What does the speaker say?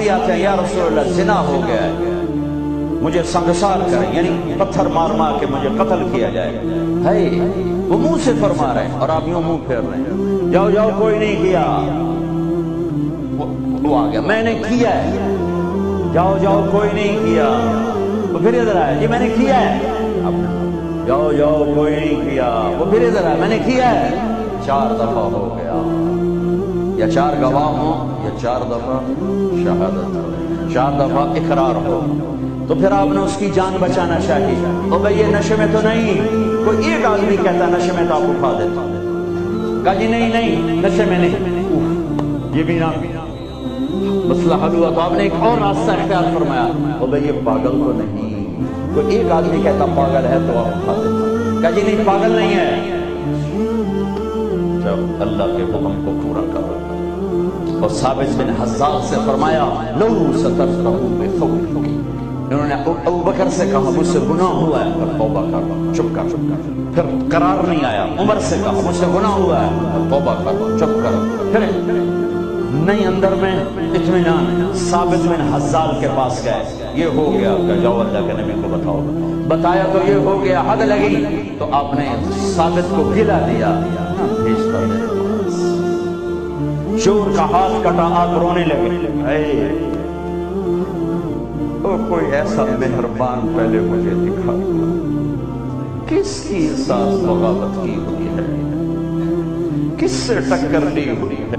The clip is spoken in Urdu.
صحابی آتے ہیں، یا رسول اللہ زنا ہو گیا ہے، مجھے سنگسار کریں، یعنی پتھر مار مار کے مجھے قتل کیا جائے. ہے وہ منہ سے فرما رہے ہیں اور آپ یوں منہ پھیر رہے ہیں. جاؤ جاؤ کوئی نہیں کیا. وہ آ گیا، میں نے کیا ہے. جاؤ جاؤ کوئی نہیں کیا. وہ پھر ادھر آیا، جی میں نے کیا ہے. جاؤ جاؤ کوئی نہیں کیا. وہ پھر ادھر آیا، میں نے کیا ہے. 4 دفعہ ہو گیا. یا 4 گواہ ہوں یا 4 دفعہ شہادت ہو، 4 دفعہ اقرار ہو. تو پھر آپ نے اس کی جان بچانا چاہیے. اور بھئی یہ نشے میں تو نہیں. کوئی ایک آدمی کہتا نشے میں تو آپ اٹھا دیتا. کہا جی نہیں نہیں نشے میں نہیں. یہ بھی نہ مسئلہ حل ہوا تو آپ نے ایک اور راستہ اختیار فرمایا. اور بھئی یہ پاگل تو نہیں. کوئی ایک آدمی کہتا پاگل ہے تو آپ اٹھا دیتا. کہا جی نہیں پاگل نہیں ہے. جب اللہ کے حکم کو پورا کرو. اور ثابت بن حزال سے فرمایا لو سترتہ بثوبک. انہوں نے ابو بکر سے کہا مجھ سے گناہ ہوا ہے اور توبہ کر. چپ کر. پھر قرار نہیں آیا. عمر سے کہا مجھ سے گناہ ہوا ہے اور توبہ کر. چپ کر. پھر نہیں اندر میں اطمینان. ثابت بن حزال کے پاس گئے. یہ ہو گیا کہ جاؤ اللہ کے نبی کو بتاؤ. بتایا تو یہ ہو گیا. حد لگی تو آپ نے ثابت کو گلا دیا. بھیجتا ہے چور کا ہاتھ کٹا. آپ رونے لگے. تو کوئی ایسا مہربان پہلے مجھے دکھا. کس کی ساتھ بغاوت کی ہوئی ہے، کس سے ٹکر لی ہوئی ہے.